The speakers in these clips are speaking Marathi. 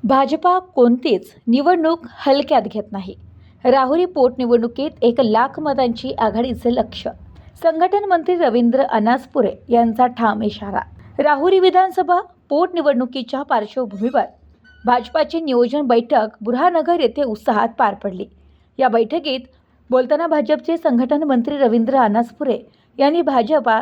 भाजपा कोणतीच निवडणूक हलक्यात घेत नाही. राहुरी पोटनिवडणुकीत 1,00,000 मतांची आघाडीचे लक्ष्य. संघटन मंत्री रवींद्र अनासपुरे यांचा ठाम इशारा. राहुरी विधानसभा पोटनिवडणुकीच्या पार्श्वभूमीवर भाजपाची नियोजन बैठक बुरहानगर येथे उत्साहात पार पडली. या बैठकीत बोलताना भाजपचे संघटन मंत्री रवींद्र अनासपुरे यांनी भाजपा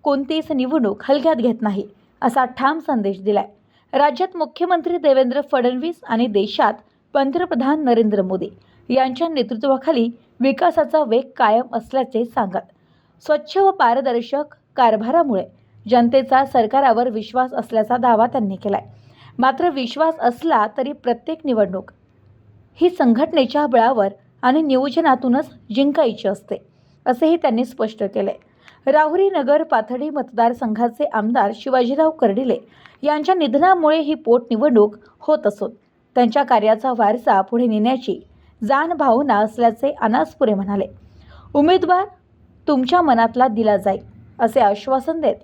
कोणतीच निवडणूक हलक्यात घेत नाही असा ठाम संदेश दिलाय. राज्यात मुख्यमंत्री देवेंद्र फडणवीस आणि देशात पंतप्रधान नरेंद्र मोदी यांच्या नेतृत्वाखाली विकासाचा वेग कायम असल्याचे सांगत, स्वच्छ व पारदर्शक कारभारामुळे जनतेचा सरकारावर विश्वास असल्याचा दावा त्यांनी केलाय. मात्र विश्वास असला तरी प्रत्येक निवडणूक ही संघटनेच्या बळावर आणि नियोजनातूनच जिंकायची असते, असेही त्यांनी स्पष्ट केले. राहुरी नगर पाथर्डी मतदारसंघाचे आमदार शिवाजीराव कर्डिले यांच्या निधनामुळे ही पोटनिवडणूक होत असून त्यांच्या कार्याचा वारसा पुढे नेण्याची जाण भावना असल्याचे अनासपुरे म्हणाले. उमेदवार तुमच्या मनातला दिला जाईल असे आश्वासन देत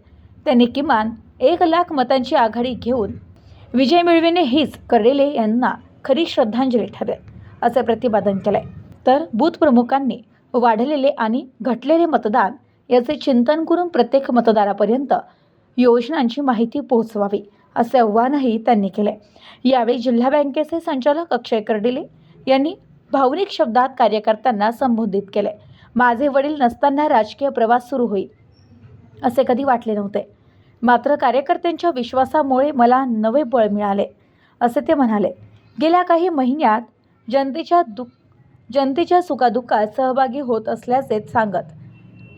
त्यांनी किमान 1,00,000 मतांची आघाडी घेऊन विजय मिळविणे हीच कर्डिले यांना खरी श्रद्धांजली ठरेल असे प्रतिपादन केले. तर बूथ प्रमुखांनी वाढलेले आणि घटलेले मतदान याचे चिंतन करून प्रत्येक मतदारापर्यंत योजनांची माहिती पोहोचवावी असे आवाहनही त्यांनी केले. यावेळी जिल्हा बँकेचे संचालक अक्षय कर्डिले यांनी भावनिक शब्दात कार्यकर्त्यांना संबोधित केले. माझे वडील नसताना राजकीय प्रवास सुरू होईल असे कधी वाटले नव्हते, मात्र कार्यकर्त्यांच्या विश्वासामुळे मला नवे बळ मिळाले असे ते म्हणाले. गेल्या काही महिन्यात जनतेच्या सुखादुःखात सहभागी होत असल्याचे सांगत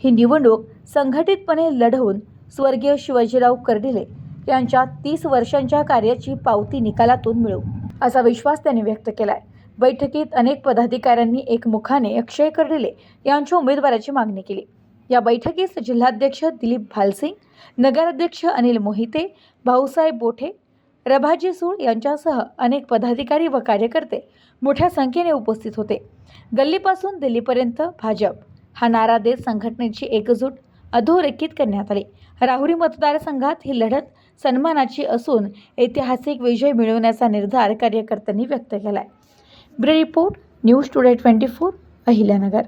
ही निवडणूक संघटितपणे लढवून स्वर्गीय शिवाजीराव कर्डिले यांच्या 30 वर्षांच्या कार्याची पावती निकालातून मिळवू असा विश्वास त्यांनी व्यक्त केला. बैठकीत अनेक पदाधिकाऱ्यांनी एकमुखाने अक्षय कर्डिले यांच्या उमेदवाराची मागणी केली. या बैठकीस जिल्हाध्यक्ष दिलीप भालसिंग, नगराध्यक्ष अनिल मोहिते, भाऊसाहेब बोठे, रभाजी सूळ यांच्यासह अनेक पदाधिकारी व कार्यकर्ते मोठ्या संख्येने उपस्थित होते. गल्लीपासून दिल्लीपर्यंत भाजप हा नारा देत संघटनेची एकजूट अधोरेखित करण्यात आली. राहुरी मतदारसंघात ही लढत सन्मानाची असून ऐतिहासिक विजय मिळवण्याचा निर्धार कार्यकर्त्यांनी व्यक्त केला आहे. Bureau report, news today 24, Ahilyanagar.